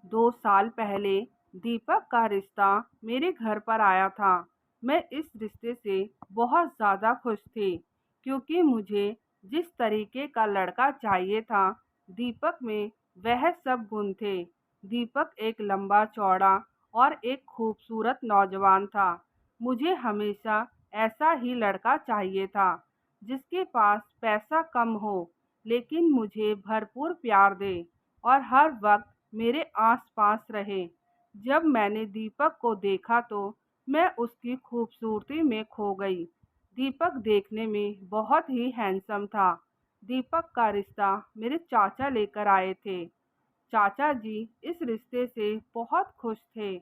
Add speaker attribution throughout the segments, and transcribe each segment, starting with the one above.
Speaker 1: 2 साल पहले दीपक का रिश्ता मेरे घर पर आया था। मैं इस रिश्ते से बहुत ज़्यादा खुश थी क्योंकि मुझे जिस तरीके का लड़का चाहिए था, दीपक में वह सब गुण थे। दीपक एक लंबा चौड़ा और एक खूबसूरत नौजवान था। मुझे हमेशा ऐसा ही लड़का चाहिए था, जिसके पास पैसा कम हो लेकिन मुझे भरपूर प्यार दे और हर वक्त मेरे आसपास रहे। जब मैंने दीपक को देखा तो मैं उसकी खूबसूरती में खो गई। दीपक देखने में बहुत ही हैंडसम था। दीपक का रिश्ता मेरे चाचा लेकर आए थे। चाचा जी इस रिश्ते से बहुत खुश थे।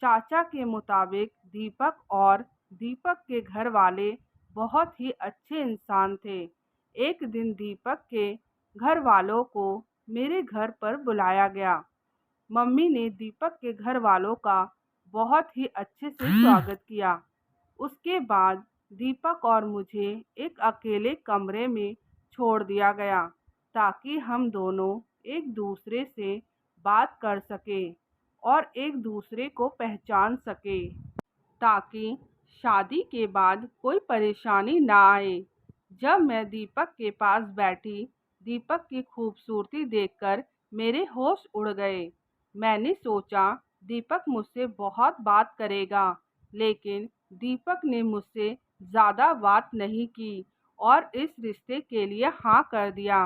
Speaker 1: चाचा के मुताबिक दीपक और दीपक के घर वाले बहुत ही अच्छे इंसान थे। एक दिन दीपक के घर वालों को मेरे घर पर बुलाया गया। मम्मी ने दीपक के घर वालों का बहुत ही अच्छे से स्वागत किया। उसके बाद दीपक और मुझे एक अकेले कमरे में छोड़ दिया गया ताकि हम दोनों एक दूसरे से बात कर सके और एक दूसरे को पहचान सके, ताकि शादी के बाद कोई परेशानी ना आए। जब मैं दीपक के पास बैठी, दीपक की खूबसूरती देखकर मेरे होश उड़ गए। मैंने सोचा दीपक मुझसे बहुत बात करेगा, लेकिन दीपक ने मुझसे ज़्यादा बात नहीं की और इस रिश्ते के लिए हाँ कर दिया।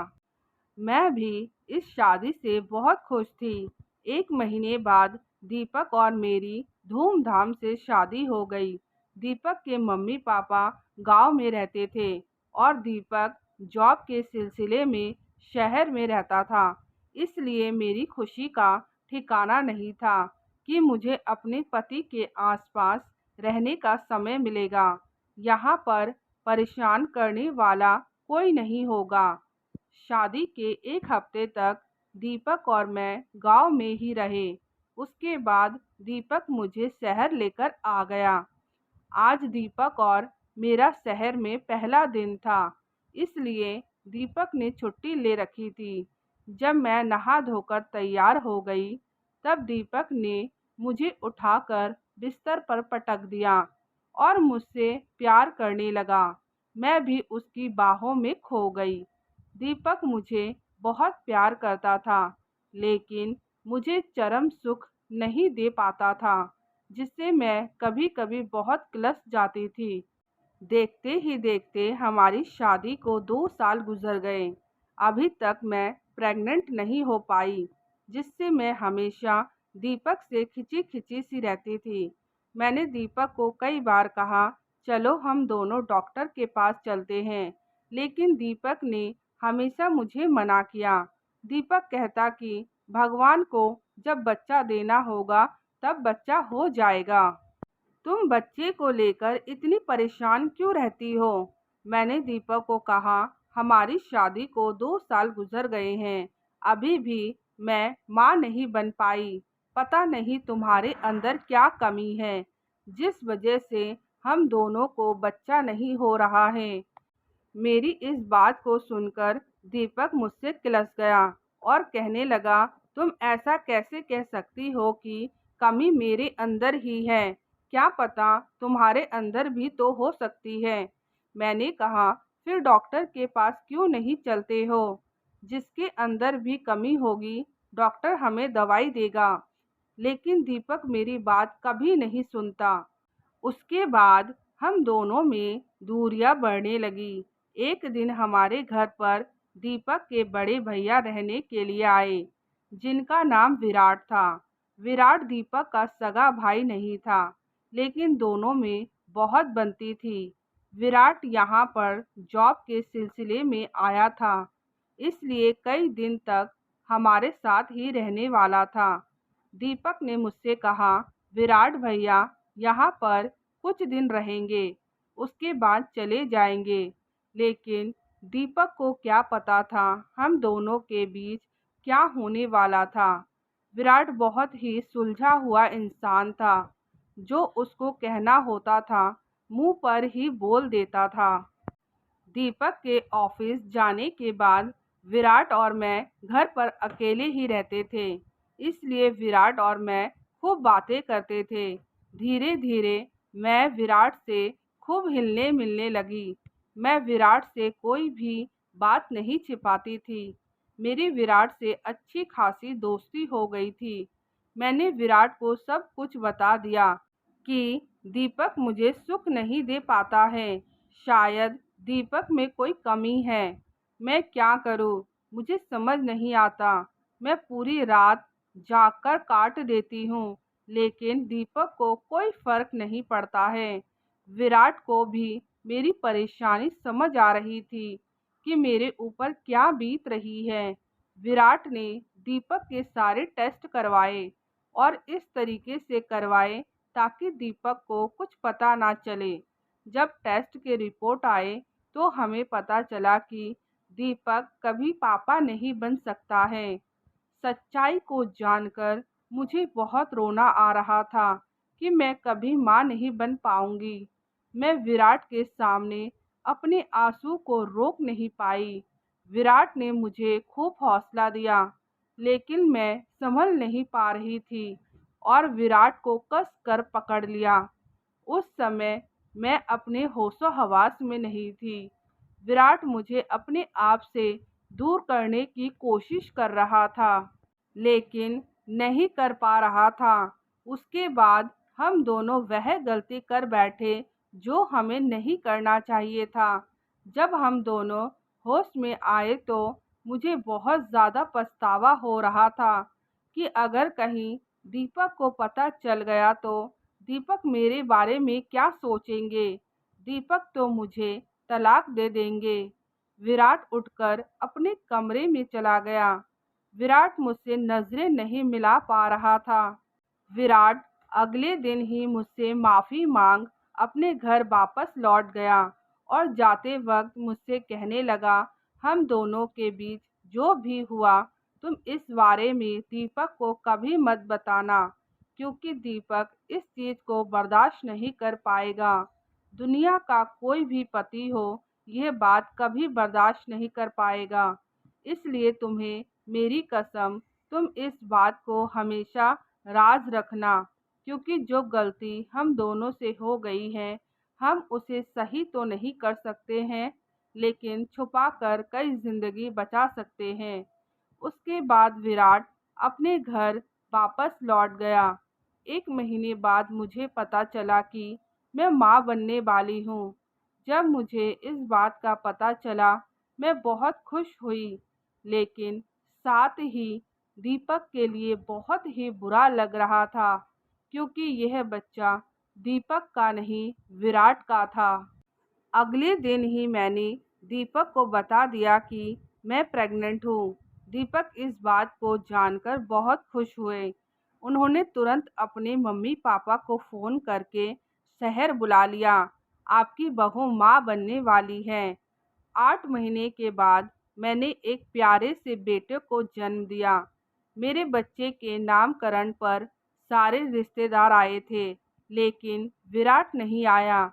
Speaker 1: मैं भी इस शादी से बहुत खुश थी। 1 महीने बाद दीपक और मेरी धूमधाम से शादी हो गई। दीपक के मम्मी पापा गांव में रहते थे और दीपक जॉब के सिलसिले में शहर में रहता था। इसलिए मेरी खुशी का ठिकाना नहीं था कि मुझे अपने पति के आसपास रहने का समय मिलेगा। यहाँ पर परेशान करने वाला कोई नहीं होगा। शादी के 1 हफ्ते तक दीपक और मैं गांव में ही रहे। उसके बाद दीपक मुझे शहर लेकर आ गया। आज दीपक और मेरा शहर में पहला दिन था, इसलिए दीपक ने छुट्टी ले रखी थी। जब मैं नहा धोकर तैयार हो गई, तब दीपक ने मुझे उठाकर बिस्तर पर पटक दिया और मुझसे प्यार करने लगा। मैं भी उसकी बाहों में खो गई। दीपक मुझे बहुत प्यार करता था, लेकिन मुझे चरम सुख नहीं दे पाता था, जिससे मैं कभी कभी बहुत क्लस जाती थी। देखते ही देखते हमारी शादी को 2 साल गुजर गए। अभी तक मैं प्रेग्नेंट नहीं हो पाई, जिससे मैं हमेशा दीपक से खिंची खिंची सी रहती थी। मैंने दीपक को कई बार कहा, चलो हम दोनों डॉक्टर के पास चलते हैं, लेकिन दीपक ने हमेशा मुझे मना किया। दीपक कहता कि भगवान को जब बच्चा देना होगा तब बच्चा हो जाएगा। तुम बच्चे को लेकर इतनी परेशान क्यों रहती हो? मैंने दीपक को कहा, हमारी शादी को 2 साल गुजर गए हैं, अभी भी मैं माँ नहीं बन पाई। पता नहीं तुम्हारे अंदर क्या कमी है, जिस वजह से हम दोनों को बच्चा नहीं हो रहा है। मेरी इस बात को सुनकर दीपक मुझसे किलस गया और कहने लगा, तुम ऐसा कैसे कह सकती हो कि कमी मेरे अंदर ही है? क्या पता तुम्हारे अंदर भी तो हो सकती है। मैंने कहा, फिर डॉक्टर के पास क्यों नहीं चलते हो? जिसके अंदर भी कमी होगी, डॉक्टर हमें दवाई देगा। लेकिन दीपक मेरी बात कभी नहीं सुनता। उसके बाद हम दोनों में दूरियां बढ़ने लगी। एक दिन हमारे घर पर दीपक के बड़े भैया रहने के लिए आए, जिनका नाम विराट था। विराट दीपक का सगा भाई नहीं था, लेकिन दोनों में बहुत बनती थी। विराट यहाँ पर जॉब के सिलसिले में आया था, इसलिए कई दिन तक हमारे साथ ही रहने वाला था। दीपक ने मुझसे कहा, विराट भैया यहाँ पर कुछ दिन रहेंगे, उसके बाद चले जाएंगे। लेकिन दीपक को क्या पता था हम दोनों के बीच क्या होने वाला था। विराट बहुत ही सुलझा हुआ इंसान था। जो उसको कहना होता था, मुंह पर ही बोल देता था। दीपक के ऑफिस जाने के बाद विराट और मैं घर पर अकेले ही रहते थे। इसलिए विराट और मैं खूब बातें करते थे। धीरे धीरे मैं विराट से खूब हिलने मिलने लगी। मैं विराट से कोई भी बात नहीं छिपाती थी। मेरी विराट से अच्छी खासी दोस्ती हो गई थी। मैंने विराट को सब कुछ बता दिया कि दीपक मुझे सुख नहीं दे पाता है। शायद दीपक में कोई कमी है। मैं क्या करूं? मुझे समझ नहीं आता। मैं पूरी रात जागकर काट देती हूँ, लेकिन दीपक को कोई फर्क नहीं पड़ता है। विराट को भी मेरी परेशानी समझ आ रही थी कि मेरे ऊपर क्या बीत रही है। विराट ने दीपक के सारे टेस्ट करवाए और इस तरीके से करवाए ताकि दीपक को कुछ पता ना चले। जब टेस्ट के रिपोर्ट आए तो हमें पता चला कि दीपक कभी पापा नहीं बन सकता है। सच्चाई को जानकर मुझे बहुत रोना आ रहा था कि मैं कभी माँ नहीं बन पाऊंगी। मैं विराट के सामने अपने आंसू को रोक नहीं पाई। विराट ने मुझे खूब हौसला दिया, लेकिन मैं संभल नहीं पा रही थी और विराट को कस कर पकड़ लिया। उस समय मैं अपने होशो हवास में नहीं थी। विराट मुझे अपने आप से दूर करने की कोशिश कर रहा था, लेकिन नहीं कर पा रहा था। उसके बाद हम दोनों वह गलती कर बैठे जो हमें नहीं करना चाहिए था। जब हम दोनों होश में आए तो मुझे बहुत ज़्यादा पछतावा हो रहा था कि अगर कहीं दीपक को पता चल गया तो दीपक मेरे बारे में क्या सोचेंगे। दीपक तो मुझे तलाक दे देंगे। विराट उठकर अपने कमरे में चला गया। विराट मुझसे नजरें नहीं मिला पा रहा था। विराट अगले दिन ही मुझसे माफ़ी मांग अपने घर वापस लौट गया और जाते वक्त मुझसे कहने लगा, हम दोनों के बीच जो भी हुआ तुम इस बारे में दीपक को कभी मत बताना, क्योंकि दीपक इस चीज़ को बर्दाश्त नहीं कर पाएगा। दुनिया का कोई भी पति हो यह बात कभी बर्दाश्त नहीं कर पाएगा। इसलिए तुम्हें मेरी कसम, तुम इस बात को हमेशा राज रखना, क्योंकि जो गलती हम दोनों से हो गई है हम उसे सही तो नहीं कर सकते हैं, लेकिन छुपा कर कई जिंदगी बचा सकते हैं। उसके बाद विराट अपने घर वापस लौट गया। 1 महीने बाद मुझे पता चला कि मैं माँ बनने वाली हूँ। जब मुझे इस बात का पता चला मैं बहुत खुश हुई, लेकिन साथ ही दीपक के लिए बहुत ही बुरा लग रहा था, क्योंकि यह बच्चा दीपक का नहीं विराट का था। अगले दिन ही मैंने दीपक को बता दिया कि मैं प्रेग्नेंट हूँ। दीपक इस बात को जानकर बहुत खुश हुए। उन्होंने तुरंत अपने मम्मी पापा को फ़ोन करके शहर बुला लिया। आपकी बहू माँ बनने वाली है। 8 महीने के बाद मैंने एक प्यारे से बेटे को जन्म दिया। मेरे बच्चे के नामकरण पर सारे रिश्तेदार आए थे, लेकिन विराट नहीं आया,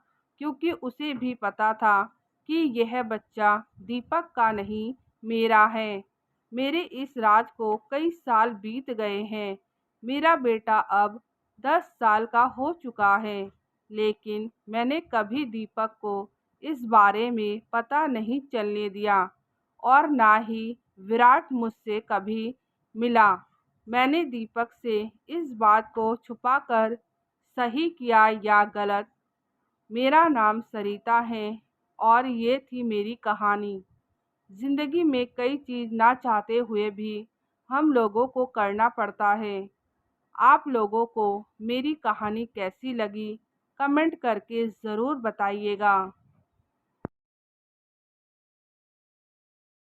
Speaker 1: क्योंकि उसे भी पता था कि यह बच्चा दीपक का नहीं मेरा है। मेरे इस राज को कई साल बीत गए हैं। मेरा बेटा अब 10 साल का हो चुका है, लेकिन मैंने कभी दीपक को इस बारे में पता नहीं चलने दिया और ना ही विराट मुझसे कभी मिला। मैंने दीपक से इस बात को छुपाकर सही किया या गलत, मेरा नाम सरिता है और ये थी मेरी कहानी। ज़िंदगी में कई चीज़ ना चाहते हुए भी हम लोगों को करना पड़ता है। आप लोगों को मेरी कहानी कैसी लगी कमेंट करके ज़रूर बताइएगा।